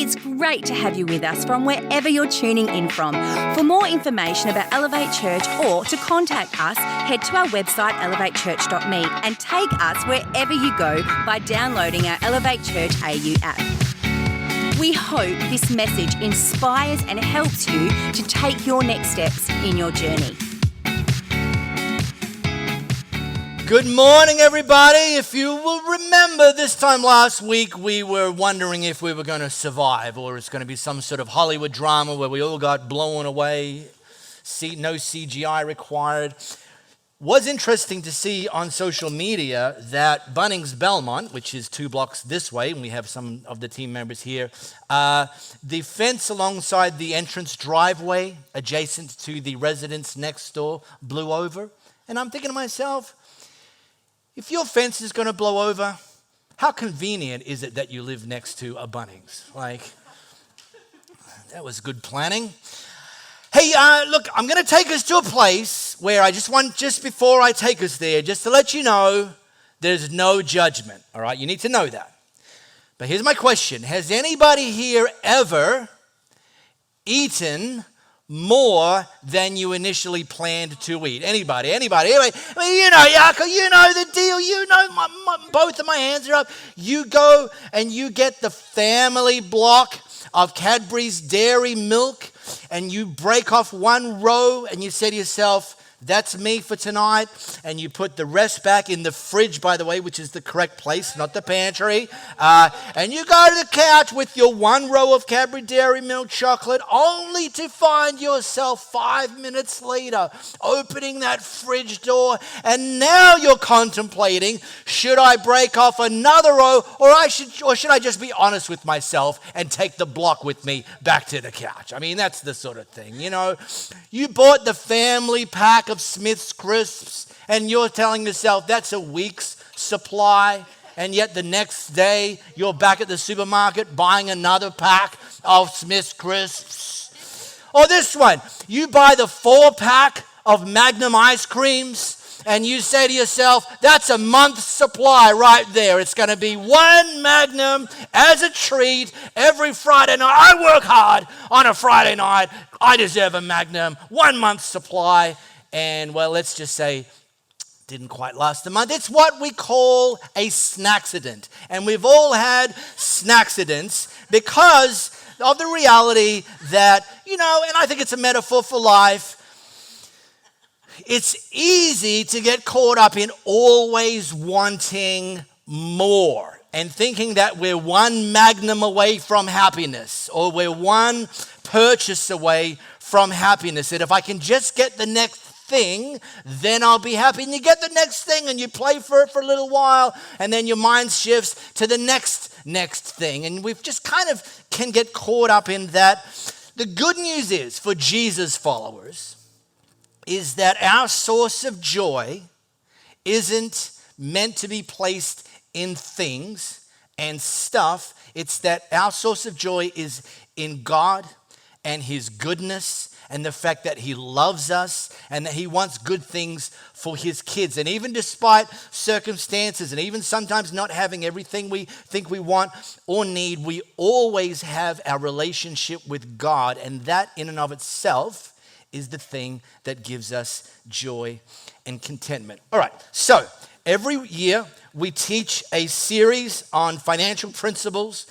It's great to have you with us from wherever you're tuning in from. For more information about Elevate Church or to contact us, head to our website elevatechurch.me and take us wherever you go by downloading our Elevate Church AU app. We hope this message inspires and helps you to take your next steps in your journey. Good morning, everybody. If you will remember, this time last week, we were wondering if we were going to survive or it's going to be some sort of Hollywood drama where we all got blown away, no CGI required. Was interesting to see on social media that Bunnings Belmont, which is 2 blocks this way, and we have some of the team members here, the fence alongside the entrance driveway adjacent to the residence next door blew over. And I'm thinking to myself, if your fence is going to blow over, how convenient is it that you live next to a Bunnings? That was good planning. Hey, look, I'm going to take us to a place where just before I take us there, just to let you know, there's no judgment, all right? You need to know that. But here's my question. Has anybody here ever eaten more than you initially planned to eat? Anybody? I mean, you know, Yaka, you know the deal. You know, both of my hands are up. You go and you get the family block of Cadbury's Dairy Milk and you break off one row and you say to yourself, that's me for tonight. And you put the rest back in the fridge, by the way, which is the correct place, not the pantry. And you go to the couch with your one row of Cadbury Dairy Milk chocolate, only to find yourself 5 minutes later opening that fridge door. And now you're contemplating, should I break off another row or should I just be honest with myself and take the block with me back to the couch? I mean, that's the sort of thing, you know. You bought the family pack of Smith's Crisps and you're telling yourself that's a week's supply, and yet the next day you're back at the supermarket buying another pack of Smith's Crisps. Or this one, you buy the 4-pack of Magnum ice creams and you say to yourself, that's a month's supply right there. It's going to be one Magnum as a treat every Friday night. I work hard on a Friday night. I deserve a Magnum, 1 month's supply. And, well, let's just say didn't quite last a month. It's what we call a snacksident. And we've all had snacksidents because of the reality that, you know, and I think it's a metaphor for life, it's easy to get caught up in always wanting more and thinking that we're one Magnum away from happiness or we're one purchase away from happiness. That if I can just get the next thing, then I'll be happy. And you get the next thing and you play for it for a little while and then your mind shifts to the next thing. And we've just kind of can get caught up in that. The good news is for Jesus followers is that our source of joy isn't meant to be placed in things and stuff. It's that our source of joy is in God and His goodness and the fact that He loves us and that He wants good things for His kids. And even despite circumstances and even sometimes not having everything we think we want or need, we always have our relationship with God, and that in and of itself is the thing that gives us joy and contentment. All right, so every year we teach a series on financial principles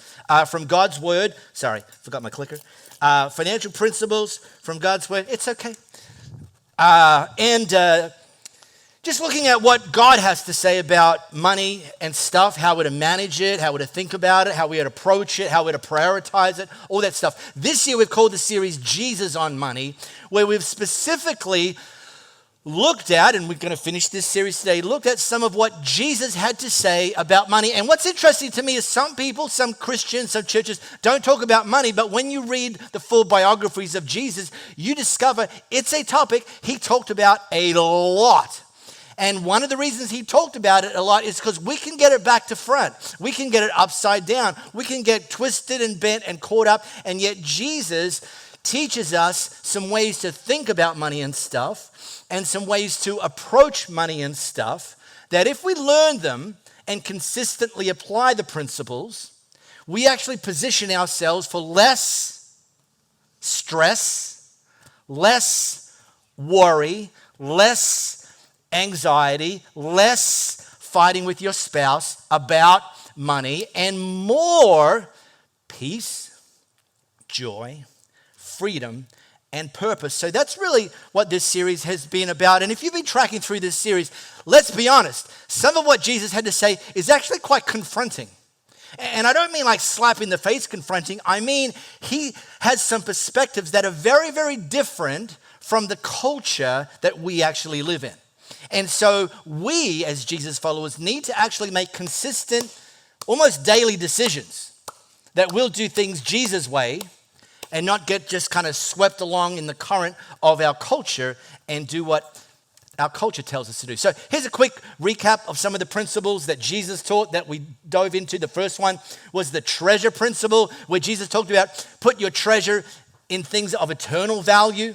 from God's Word. Sorry, forgot my clicker. Financial principles from God's Word. It's okay. Just looking at what God has to say about money and stuff, how we're to manage it, how we're to think about it, how we're to approach it, how we're to prioritize it, all that stuff. This year we've called the series Jesus on Money, where we've specifically looked at, and we're going to finish this series today, looked at some of what Jesus had to say about money. And what's interesting to me is some people, some Christians, some churches don't talk about money, but when you read the full biographies of Jesus, you discover it's a topic He talked about a lot. And one of the reasons He talked about it a lot is because we can get it back to front. We can get it upside down. We can get twisted and bent and caught up, and yet Jesus teaches us some ways to think about money and stuff and some ways to approach money and stuff that if we learn them and consistently apply the principles, we actually position ourselves for less stress, less worry, less anxiety, less fighting with your spouse about money, and more peace, joy, freedom, and purpose. So that's really what this series has been about. And if you've been tracking through this series, let's be honest, some of what Jesus had to say is actually quite confronting. And I don't mean like slap in the face confronting. I mean, he has some perspectives that are very, very different from the culture that we actually live in. And so we, as Jesus followers, need to actually make consistent, almost daily decisions that we'll do things Jesus' way and not get just kind of swept along in the current of our culture and do what our culture tells us to do. So here's a quick recap of some of the principles that Jesus taught that we dove into. The first one was the treasure principle, where Jesus talked about put your treasure in things of eternal value,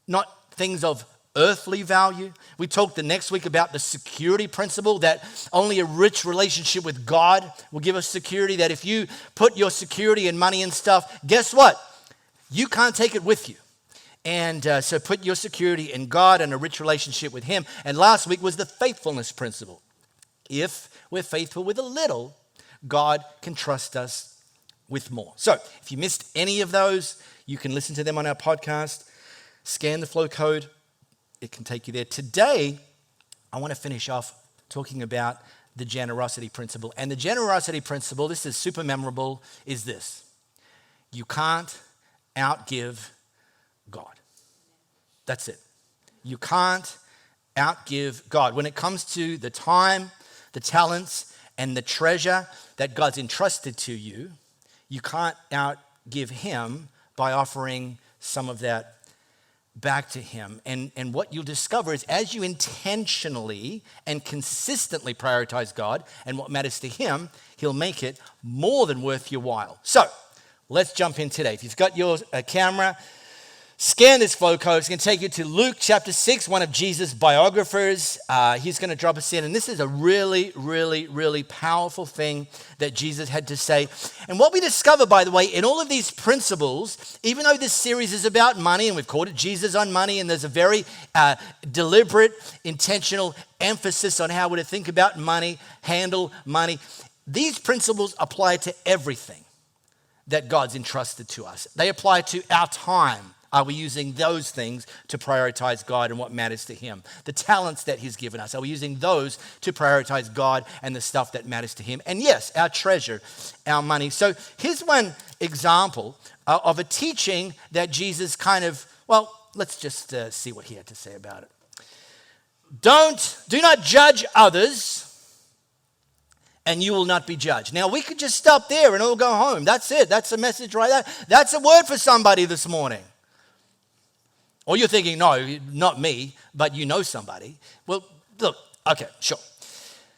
not things of earthly value. We talked the next week about the security principle, that only a rich relationship with God will give us security, that if you put your security in money and stuff, guess what? You can't take it with you. And so put your security in God and a rich relationship with Him. And last week was the faithfulness principle. If we're faithful with a little, God can trust us with more. So if you missed any of those, you can listen to them on our podcast. Scan the flow code. It can take you there. Today, I want to finish off talking about the generosity principle. And the generosity principle, this is super memorable, is this: you can't outgive God. That's it. You can't outgive God. When it comes to the time, the talents, and the treasure that God's entrusted to you, you can't outgive Him by offering some of that back to Him. And what you'll discover is, as you intentionally and consistently prioritize God and what matters to Him, He'll make it more than worth your while. So let's jump in today. If you've got your camera, scan this flow code. It's going to take you to Luke chapter 6, one of Jesus' biographers. He's going to drop us in. And this is a really, really, really powerful thing that Jesus had to say. And what we discover, by the way, in all of these principles, even though this series is about money, and we've called it Jesus on Money, and there's a very deliberate, intentional emphasis on how we're to think about money, handle money, these principles apply to everything that God's entrusted to us. They apply to our time. Are we using those things to prioritize God and what matters to Him? The talents that He's given us, are we using those to prioritize God and the stuff that matters to Him? And yes, our treasure, our money. So here's one example of a teaching that Jesus kind of, well, let's just see what He had to say about it. Do not judge others, and you will not be judged. Now, we could just stop there and all go home. That's it. That's the message right there. That's a word for somebody this morning. Or you're thinking, no, not me, but you know somebody. Well, look, okay, sure.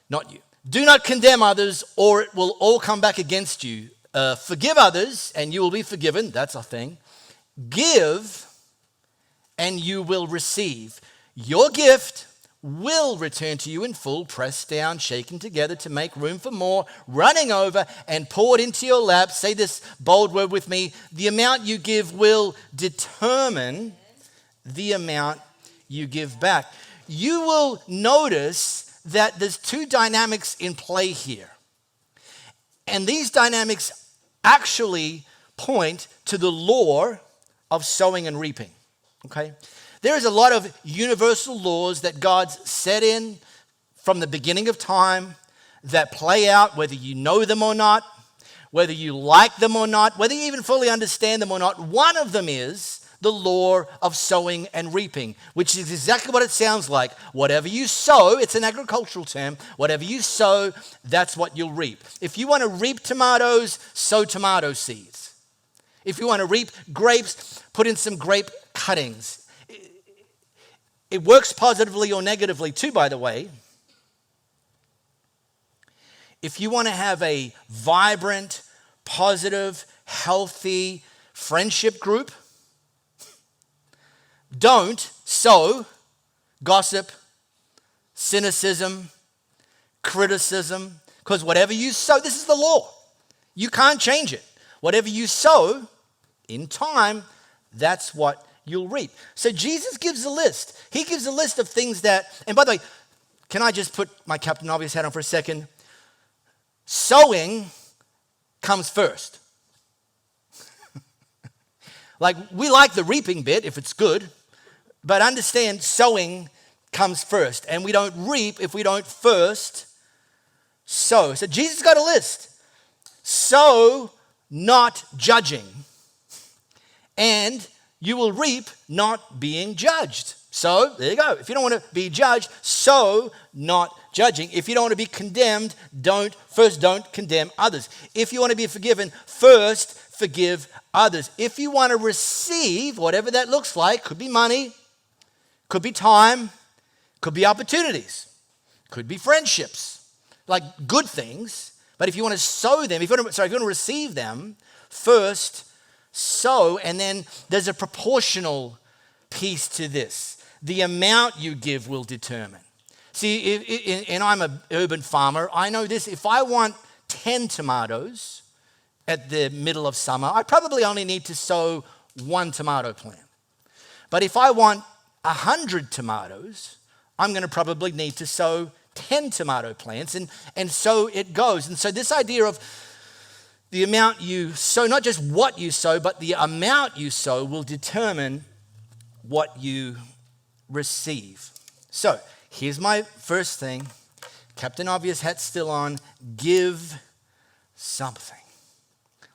Not you. Do not condemn others, or it will all come back against you. Forgive others, and you will be forgiven. That's a thing. Give, and you will receive. Your gift will return to you in full, pressed down, shaken together to make room for more, running over and poured into your lap. Say this bold word with me. The amount you give will determine the amount you give back. You will notice that there's two dynamics in play here. And these dynamics actually point to the law of sowing and reaping. Okay? There is a lot of universal laws that God's set in from the beginning of time that play out whether you know them or not, whether you like them or not, whether you even fully understand them or not. One of them is the law of sowing and reaping, which is exactly what it sounds like. Whatever you sow, it's an agricultural term, whatever you sow, that's what you'll reap. If you want to reap tomatoes, sow tomato seeds. If you want to reap grapes, put in some grape cuttings. It works positively or negatively too, by the way. If you want to have a vibrant, positive, healthy friendship group, don't sow gossip, cynicism, criticism, because whatever you sow, this is the law. You can't change it. Whatever you sow in time, that's what you'll reap. So Jesus gives a list. He gives a list of things that, and by the way, can I just put my Captain Obvious hat on for a second? Sowing comes first. Like, we like the reaping bit if it's good, but understand sowing comes first. And we don't reap if we don't first sow. So Jesus got a list. Sow, not judging. And you will reap not being judged. So, there you go. If you don't want to be judged, sow, not judging. If you don't want to be condemned, don't condemn others. If you want to be forgiven, first forgive others. If you want to receive, whatever that looks like, could be money, could be time, could be opportunities, could be friendships, like good things. But if you want to sow them, if you want to receive them, first sow, and then there's a proportional piece to this. The amount you give will determine. See, and I'm an urban farmer. I know this. If I want 10 tomatoes at the middle of summer, I probably only need to sow 1 tomato plant. But if I want 100 tomatoes, I'm going to probably need to sow 10 tomato plants. And so it goes. And so this idea of the amount you sow, not just what you sow, but the amount you sow will determine what you receive. So here's my first thing. Captain Obvious hat still on. Give something.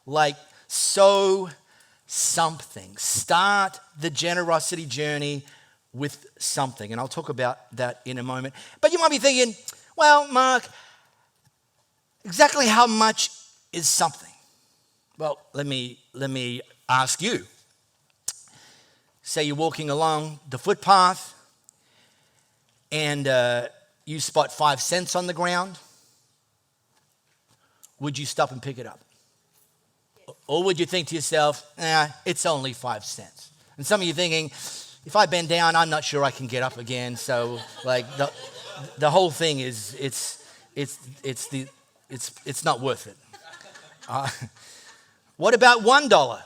Like, sow something. Start the generosity journey with something. And I'll talk about that in a moment. But you might be thinking, well, Mark, exactly how much is something? Well, let me ask you. Say you're walking along the footpath and you spot 5 cents on the ground. Would you stop and pick it up? Or would you think to yourself, it's only 5 cents? And some of you thinking, if I bend down, I'm not sure I can get up again. So, like, the whole thing is, it's not worth it. What about $1?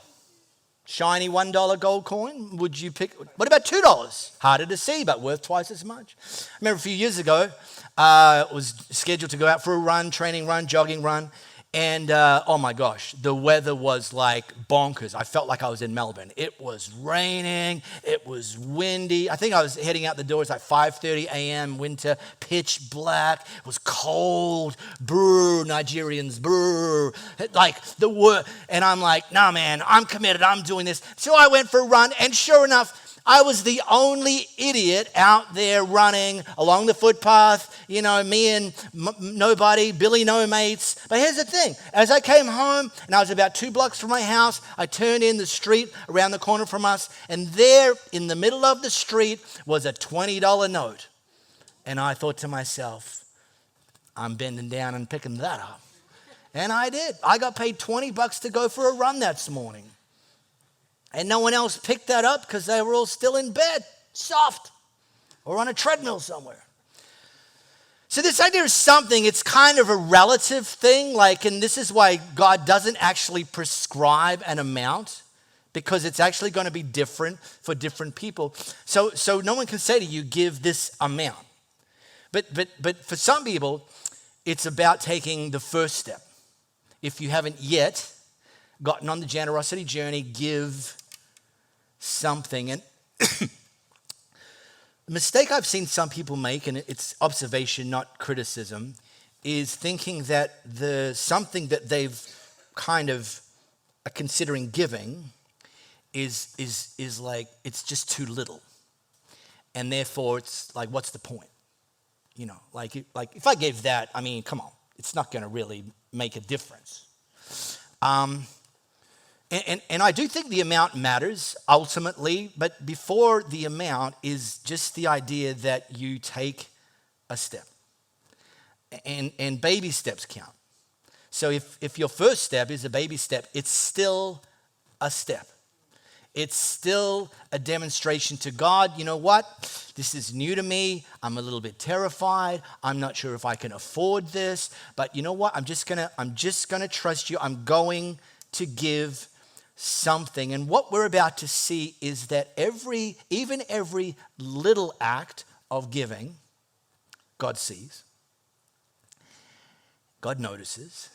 Shiny $1 gold coin? Would you pick? What about $2? Harder to see, but worth twice as much. I remember a few years ago, was scheduled to go out for a run, training run, jogging run. And oh my gosh, the weather was like bonkers. I felt like I was in Melbourne. It was raining. It was windy. I think I was heading out the door. It's like 5:30 a.m. winter, pitch black. It was cold. Brr, Nigerians, brr. Like the word. And I'm like, nah, man, I'm committed. I'm doing this. So I went for a run, and sure enough, I was the only idiot out there running along the footpath, you know, me and nobody, Billy no mates. But here's the thing. As I came home, and I was about 2 blocks from my house, I turned in the street around the corner from us, and there in the middle of the street was a $20 note. And I thought to myself, I'm bending down and picking that up. And I did. I got paid $20 to go for a run that morning. And no one else picked that up because they were all still in bed, soft, or on a treadmill somewhere. So this idea is something, it's kind of a relative thing, like, and this is why God doesn't actually prescribe an amount, because it's actually going to be different for different people. So no one can say to you, give this amount. But for some people, it's about taking the first step. If you haven't yet gotten on the generosity journey, give something. And the mistake I've seen some people make, and it's observation, not criticism, is thinking that the something that they've kind of are considering giving is like, it's just too little. And therefore it's like, what's the point? You know, like if I gave that, I mean, come on, it's not going to really make a difference. And I do think the amount matters ultimately, but before the amount is just the idea that you take a step. And baby steps count. So if your first step is a baby step, it's still a step. it's still a demonstration to God. You know what? This is new to me. I'm a little bit terrified. I'm not sure if I can afford this. But you know what? I'm just gonna trust you. I'm going to give something. And what we're about to see is that even every little act of giving, God sees, God notices,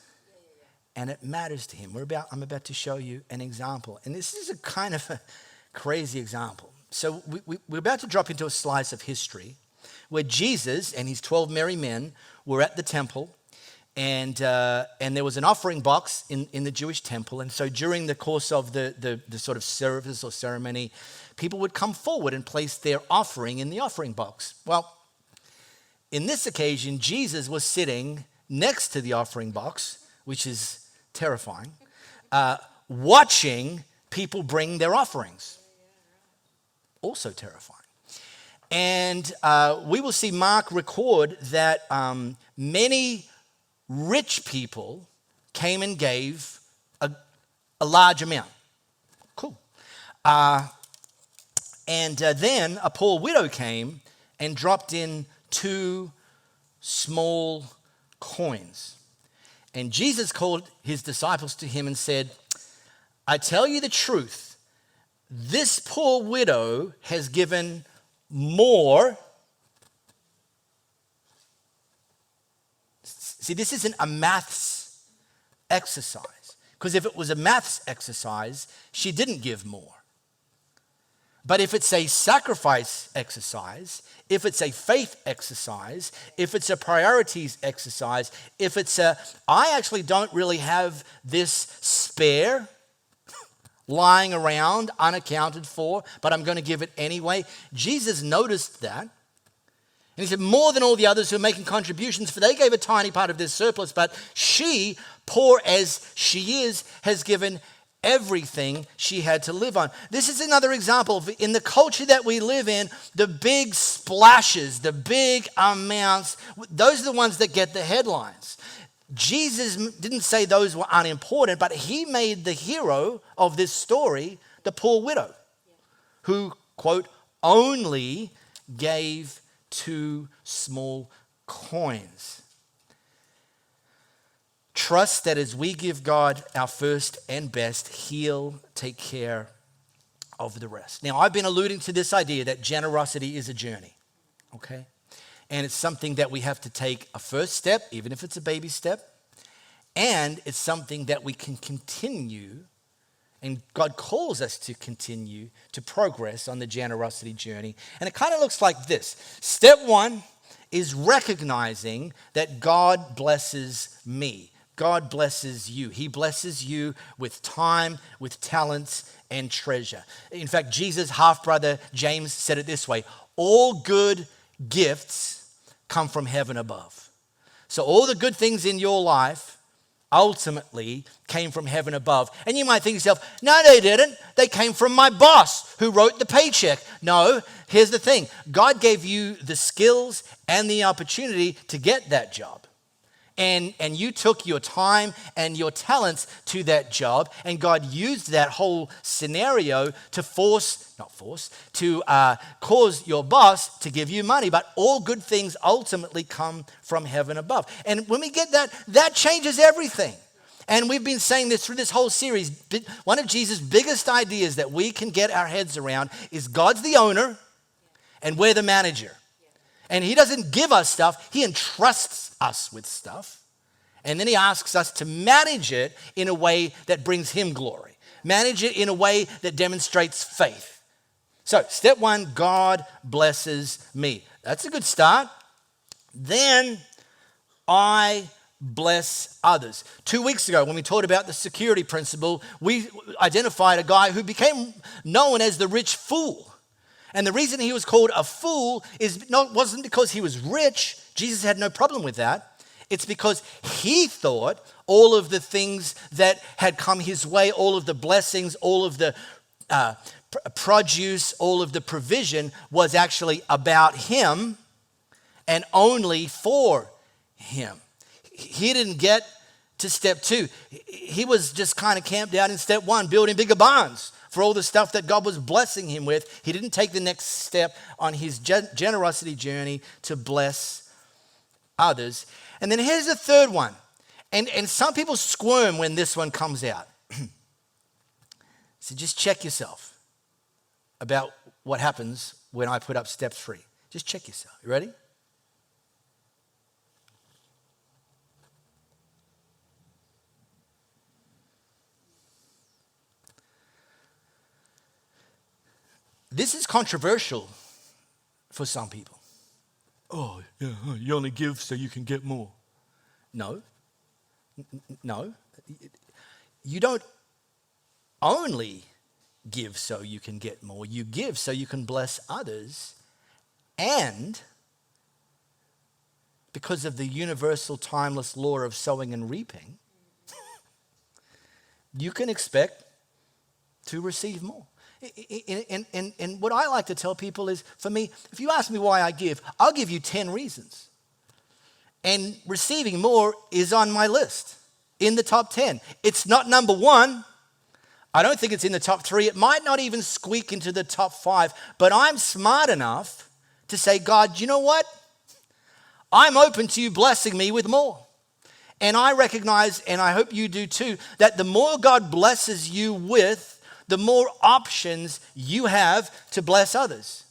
and it matters to him. I'm about to show you an example. And this is a kind of a crazy example. So we're about to drop into a slice of history where Jesus and his 12 merry men were at the temple, and there was an offering box in the Jewish temple. And so during the course of the sort of service or ceremony, people would come forward and place their offering in the offering box. Well, in this occasion, Jesus was sitting next to the offering box, which is terrifying, watching people bring their offerings. Also terrifying. And we will see Mark record that many rich people came and gave a large amount. Cool. And then a poor widow came and dropped in 2 small coins. And Jesus called his disciples to him and said, I tell you the truth, this poor widow has given more. See, this isn't a maths exercise, because if it was a maths exercise, she didn't give more. But if it's a sacrifice exercise, if it's a faith exercise, if it's a priorities exercise, if it's I actually don't really have this spare lying around unaccounted for, but I'm going to give it anyway. Jesus noticed that. And he said, more than all the others who are making contributions, for they gave a tiny part of their surplus, but she, poor as she is, has given everything she had to live on. This is another example of, in the culture that we live in, the big splashes, the big amounts, those are the ones that get the headlines. Jesus didn't say those were unimportant, but he made the hero of this story the poor widow, who, quote, only gave 2 small coins. Trust that as we give God our first and best, he'll take care of the rest. Now, I've been alluding to this idea that generosity is a journey, okay? And it's something that we have to take a first step, even if it's a baby step. And it's something that we can continue, and God calls us to continue to progress on the generosity journey. And it kind of looks like this. Step 1 is recognizing that God blesses me. God blesses you. He blesses you with time, with talents, and treasure. In fact, Jesus' half-brother James said it this way: all good gifts come from heaven above. So all the good things in your life ultimately came from heaven above. And you might think to yourself, no, they didn't. They came from my boss who wrote the paycheck. No, here's the thing. God gave you the skills and the opportunity to get that job. And you took your time and your talents to that job, and God used that whole scenario to cause your boss to give you money. But all good things ultimately come from heaven above. And when we get that changes everything. And we've been saying this through this whole series. One of Jesus' biggest ideas that we can get our heads around is God's the owner and we're the manager. And he doesn't give us stuff, he entrusts us with stuff. And then he asks us to manage it in a way that brings him glory. Manage it in a way that demonstrates faith. So, step 1, God blesses me. That's a good start. Then I bless others. 2 weeks ago, when we talked about the security principle, we identified a guy who became known as the rich fool. And the reason he was called a fool wasn't because he was rich. Jesus had no problem with that. It's because he thought all of the things that had come his way, all of the blessings, all of the produce, all of the provision was actually about him and only for him. He didn't get to step 2. He was just kind of camped out in step 1, building bigger barns for all the stuff that God was blessing him with, he didn't take the next step on his generosity journey to bless others. And then here's the third one. And some people squirm when this one comes out. So just check yourself about what happens when I put up step 3. Just check yourself. You ready? This is controversial for some people. Oh, yeah, you only give so you can get more. No. No. You don't only give so you can get more. You give so you can bless others, and because of the universal timeless law of sowing and reaping, you can expect to receive more. And what I like to tell people is, for me, if you ask me why I give, I'll give you 10 reasons. And receiving more is on my list, in the top 10. It's not number 1. I don't think it's in the top 3. It might not even squeak into the top 5. But I'm smart enough to say, God, you know what? I'm open to you blessing me with more. And I recognize, and I hope you do too, that the more God blesses you with, the more options you have to bless others.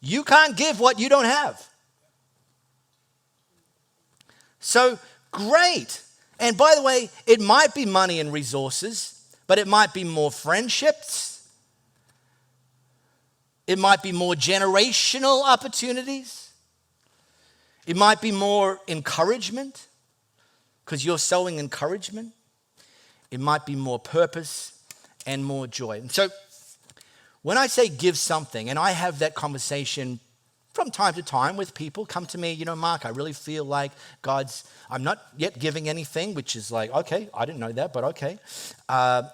You can't give what you don't have. So, great. And by the way, it might be money and resources, but it might be more friendships. It might be more generational opportunities. It might be more encouragement, because you're sowing encouragement. It might be more purpose and more joy. And so when I say give something, and I have that conversation from time to time with people, come to me, Mark, I really feel like I'm not yet giving anything, which is like, okay, I didn't know that, but okay.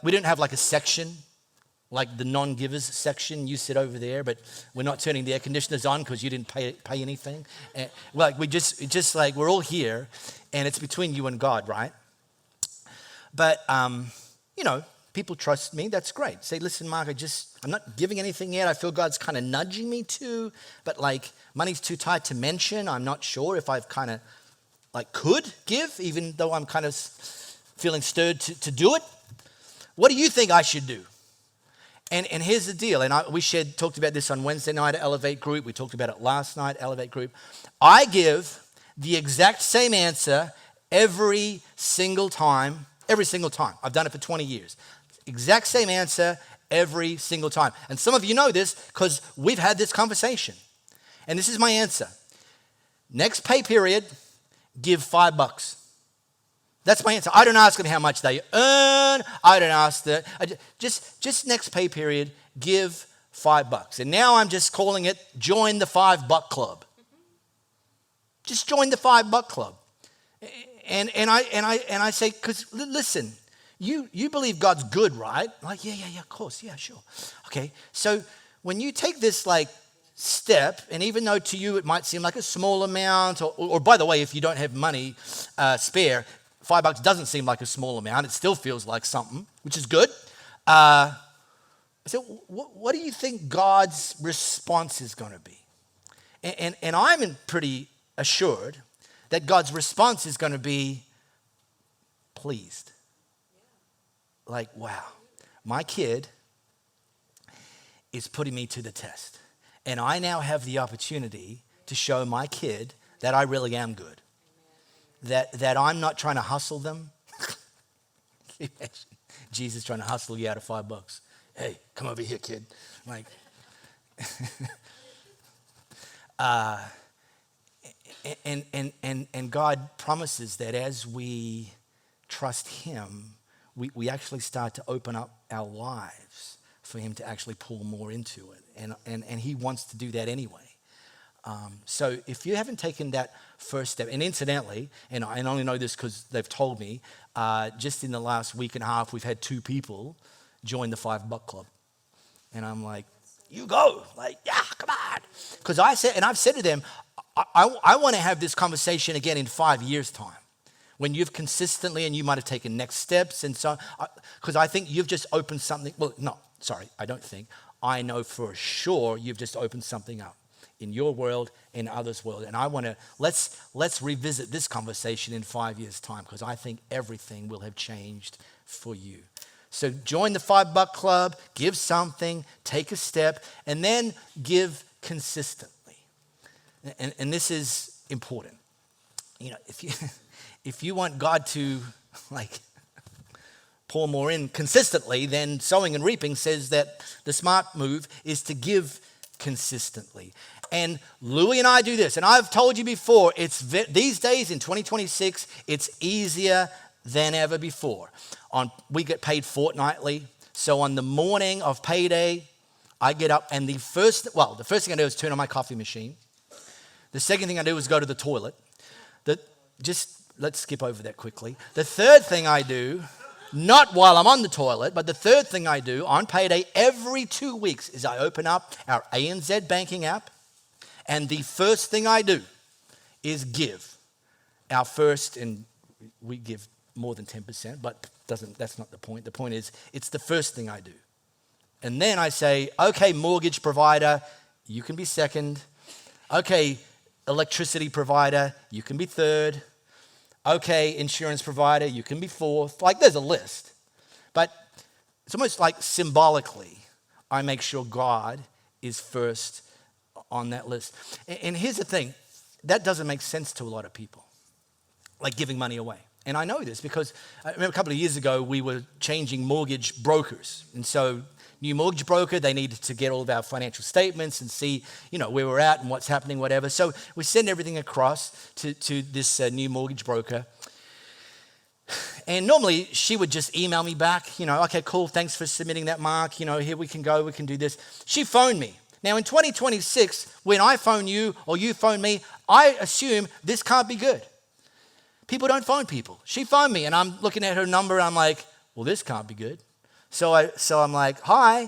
We didn't have like a section, like the non-givers section. You sit over there, but we're not turning the air conditioners on because you didn't pay anything. And like we're all here, and it's between you and God, right? But people trust me. That's great. Say, listen, Mark, I'm not giving anything yet. I feel God's kind of nudging me to, but like money's too tight to mention. I'm not sure if I've kind of could give, even though I'm kind of feeling stirred to do it. What do you think I should do? And here's the deal. And we talked about this on Wednesday night at Elevate Group. We talked about it last night, Elevate Group. I give the exact same answer every single time. Every single time. I've done it for 20 years. Exact same answer every single time. And some of you know this because we've had this conversation. And this is my answer. Next pay period, give $5. That's my answer. I don't ask them how much they earn. I don't ask that. Just next pay period, give $5. And now I'm just calling it join the $5 club. Just join the $5 club. And I say, because listen, you believe God's good, right? Like, yeah, of course, yeah, sure. Okay, so when you take this step, and even though to you it might seem like a small amount, or by the way, if you don't have money spare, $5 doesn't seem like a small amount. It still feels like something, which is good. So what do you think God's response is going to be? And I'm pretty assured that God's response is going to be pleased. Like, wow, my kid is putting me to the test. And I now have the opportunity to show my kid that I really am good. That I'm not trying to hustle them. Jesus trying to hustle you out of $5. Hey, come over here, kid. Like, and God promises that as we trust Him, we actually start to open up our lives for Him to actually pull more into it. And He wants to do that anyway. So if you haven't taken that first step, and incidentally, and I only know this because they've told me, just in the last week and a half, we've had 2 people join the $5 club. And I'm like, you go. Like, yeah, come on. Because I've said to them, I want to have this conversation again in 5 years' time. When you've consistently, and you might have taken next steps and so, because I think you've just opened something, well, no, sorry, I don't think. I know for sure you've just opened something up in your world, in others' world. And I want to, let's revisit this conversation in 5 years' time, because I think everything will have changed for you. So join the $5 club, give something, take a step, and then give consistently. And this is important. You know, if you want God to pour more in consistently, then sowing and reaping says that the smart move is to give consistently. And Louie and I do this, and I've told you before, these days in 2026, it's easier than ever before. We get paid fortnightly, so on the morning of payday, I get up and the first thing I do is turn on my coffee machine. The second thing I do is go to the toilet. Let's skip over that quickly. The third thing I do, not while I'm on the toilet, but the third thing I do on payday every 2 weeks is I open up our ANZ banking app, and the first thing I do is give our first, and we give more than 10%, but that's not the point. The point is, it's the first thing I do. And then I say, okay, mortgage provider, you can be second. Okay, electricity provider, you can be third. Okay, insurance provider, you can be fourth. There's a list. But it's almost like symbolically, I make sure God is first on that list. And here's the thing, that doesn't make sense to a lot of people, like giving money away. And I know this because I remember a couple of years ago, we were changing mortgage brokers. And so new mortgage broker, they needed to get all of our financial statements and see, where we're at and what's happening, whatever. So we send everything across to this new mortgage broker. And normally she would just email me back, okay, cool, thanks for submitting that, Mark. Here we can go, we can do this. She phoned me. Now in 2026, when I phone you or you phone me, I assume this can't be good. People don't phone people. She phoned me and I'm looking at her number and I'm like, well, this can't be good. So I'm like, hi,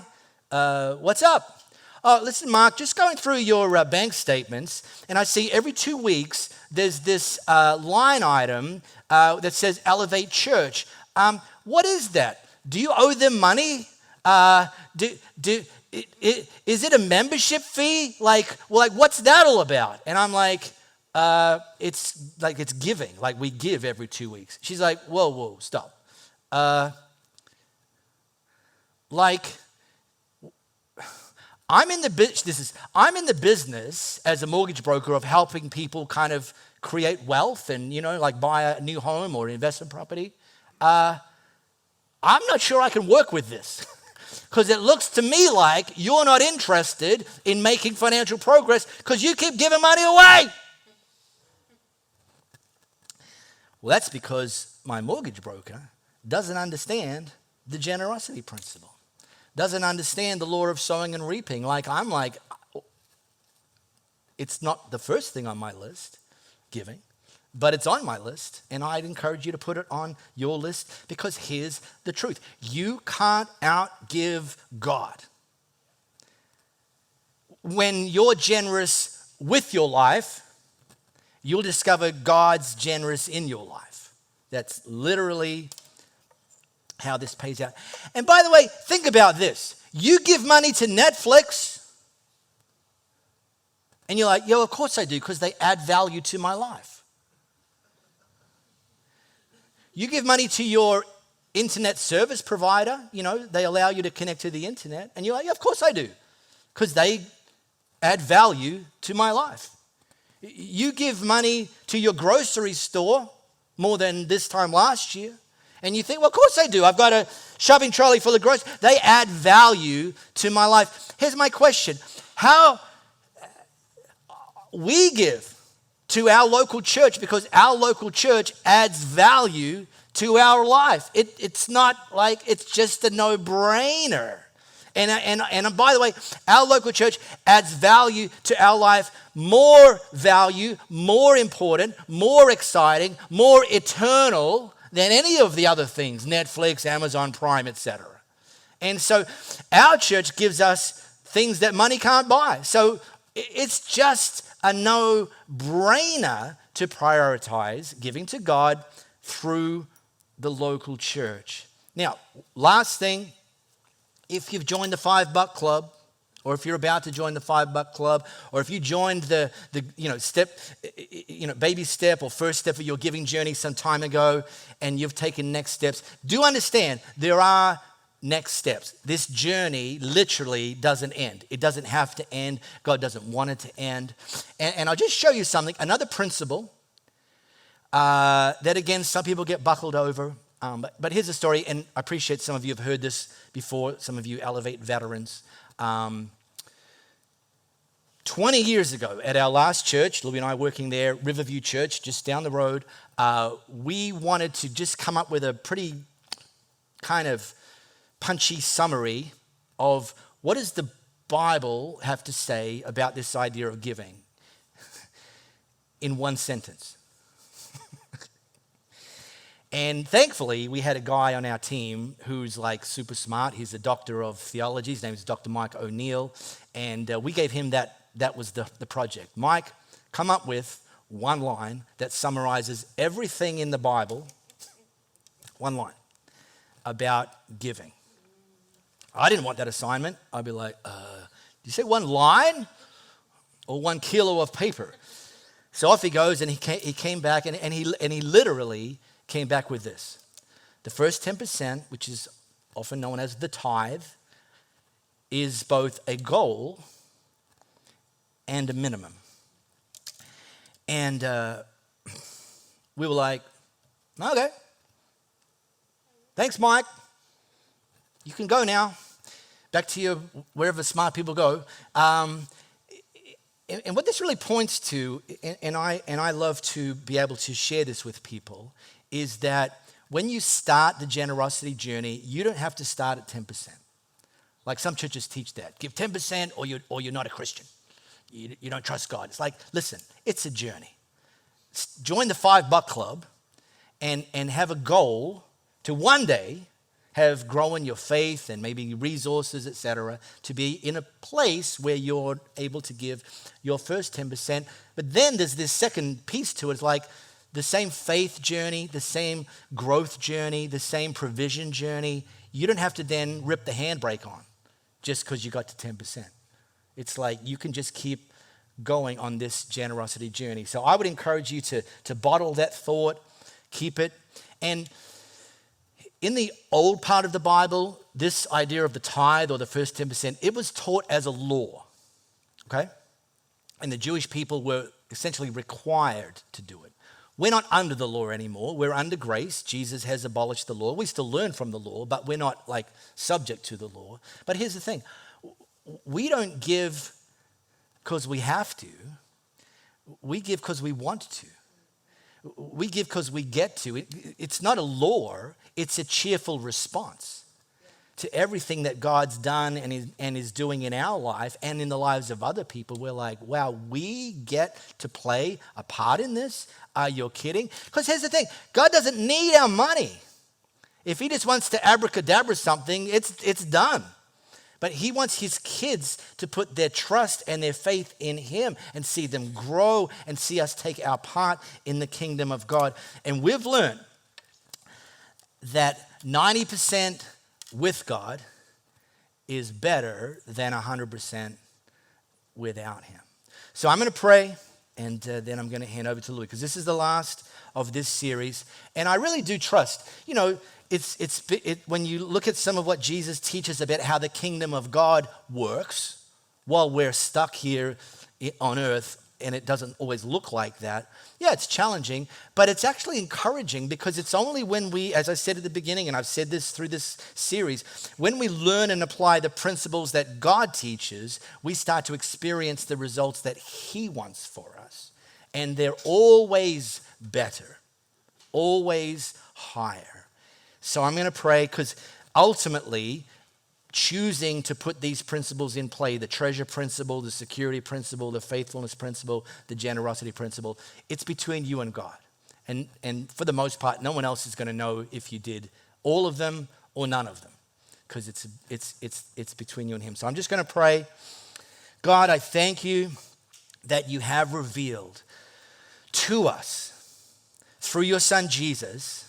what's up? Oh, listen, Mark, just going through your bank statements, and I see every 2 weeks there's this line item that says Elevate Church. What is that? Do you owe them money? Is it a membership fee? What's that all about? And I'm like, it's giving. We give every 2 weeks. She's like, whoa, stop. I'm in the business as a mortgage broker of helping people kind of create wealth and, buy a new home or investment property. I'm not sure I can work with this because it looks to me like you're not interested in making financial progress because you keep giving money away. Well, that's because my mortgage broker doesn't understand the generosity principle, doesn't understand the law of sowing and reaping. It's not the first thing on my list, giving, but it's on my list, and I'd encourage you to put it on your list because here's the truth. You can't outgive God. When you're generous with your life, you'll discover God's generous in your life. That's literally how this pays out. And by the way, think about this. You give money to Netflix, and you're like, yo, of course I do, because they add value to my life. You give money to your internet service provider, they allow you to connect to the internet, and you're like, yeah, of course I do, because they add value to my life. You give money to your grocery store more than this time last year, and you think, well, of course I do. I've got a shopping trolley full of groceries. They add value to my life. Here's my question. How we give to our local church, because our local church adds value to our life. It's not like it's just a no-brainer. And by the way, our local church adds value to our life, more value, more important, more exciting, more eternal than any of the other things, Netflix, Amazon Prime, etc. And so our church gives us things that money can't buy. So it's just a no-brainer to prioritize giving to God through the local church. Now, last thing, if you've joined the $5 Club, or if you're about to join the $5 Club, or if you joined the baby step or first step of your giving journey some time ago, and you've taken next steps, do understand there are next steps. This journey literally doesn't end. It doesn't have to end. God doesn't want it to end. And I'll just show you something, another principle that, again, some people get buckled over. But here's a story, and I appreciate some of you have heard this before, some of you Elevate veterans. 20 years ago at our last church, Louie and I working there, Riverview Church, just down the road, we wanted to just come up with a pretty kind of punchy summary of what does the Bible have to say about this idea of giving in one sentence. And thankfully, we had a guy on our team who's like super smart. He's a doctor of theology. His name is Dr. Mike O'Neill. And we gave him that was the project. Mike, come up with one line that summarizes everything in the Bible, one line, about giving. I didn't want that assignment. I'd be like, did you say one line or 1 kilo of paper? So off he goes, and he came back, and he literally came back with this. The first 10%, which is often known as the tithe, is both a goal and a minimum. And we were like, okay, thanks, Mike. You can go now. Back to your wherever smart people go. And what this really points to, and I love to be able to share this with people, is that when you start the generosity journey, you don't have to start at 10%. Like some churches teach that. Give 10% or you're not a Christian. You don't trust God. It's like, listen, it's a journey. Join the $5 Club and have a goal to one day have grown your faith and maybe resources, etc., to be in a place where you're able to give your first 10%. But then there's this second piece to it. It's like the same faith journey, the same growth journey, the same provision journey. You don't have to then rip the handbrake on just because you got to 10%. It's like you can just keep going on this generosity journey. So I would encourage you to bottle that thought, keep it. And in the old part of the Bible, this idea of the tithe or the first 10%, it was taught as a law, okay? And the Jewish people were essentially required to do it. We're not under the law anymore. We're under grace. Jesus has abolished the law. We still learn from the law, but we're not like subject to the law. But here's the thing. We don't give because we have to. We give because we want to. We give because we get to. It's not a law. It's a cheerful response to everything that God's done and is doing in our life and in the lives of other people. We're like, wow, we get to play a part in this? Are you kidding? Because here's the thing. God doesn't need our money. If he just wants to abracadabra something, it's done. But he wants his kids to put their trust and their faith in him and see them grow and see us take our part in the kingdom of God. And we've learned that 90% with God is better than 100% without him. So I'm going to pray, and then I'm going to hand over to Louis, because this is the last of this series. And I really do trust, when you look at some of what Jesus teaches about how the kingdom of God works while we're stuck here on earth, and it doesn't always look like that. Yeah, it's challenging, but it's actually encouraging, because it's only when we, as I said at the beginning, and I've said this through this series, when we learn and apply the principles that God teaches, we start to experience the results that he wants for us. And they're always better, always higher. So I'm going to pray, because ultimately, choosing to put these principles in play, the treasure principle, the security principle, the faithfulness principle, the generosity principle, it's between you and God. And for the most part, no one else is going to know if you did all of them or none of them, because it's between you and him. So I'm just going to pray. God, I thank you that you have revealed to us through your son Jesus,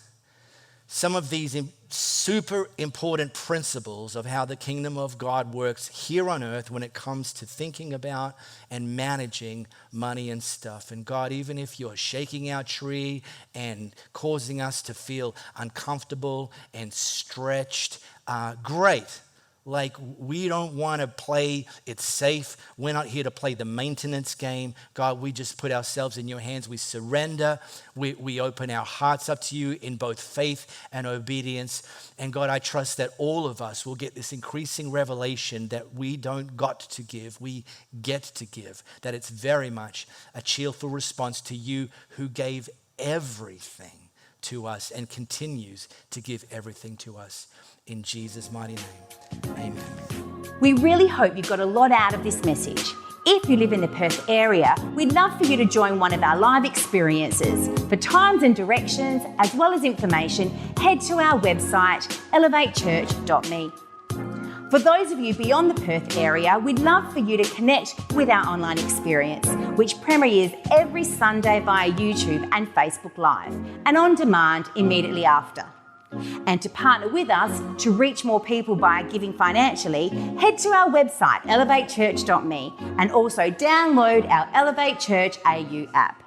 some of these super important principles of how the kingdom of God works here on earth when it comes to thinking about and managing money and stuff. And God, even if you're shaking our tree and causing us to feel uncomfortable and stretched, great. Like, we don't want to play it safe. We're not here to play the maintenance game. God, we just put ourselves in your hands. We surrender. We open our hearts up to you in both faith and obedience. And God, I trust that all of us will get this increasing revelation that we don't got to give, we get to give. That it's very much a cheerful response to you who gave everything to us and continues to give everything to us. In Jesus' mighty name, amen. We really hope you got a lot out of this message. If you live in the Perth area, we'd love for you to join one of our live experiences. For times and directions, as well as information, head to our website, elevatechurch.me. For those of you beyond the Perth area, we'd love for you to connect with our online experience, which premieres every Sunday via YouTube and Facebook Live, and on demand immediately after. And to partner with us to reach more people by giving financially, head to our website, elevatechurch.me, and also download our Elevate Church AU app.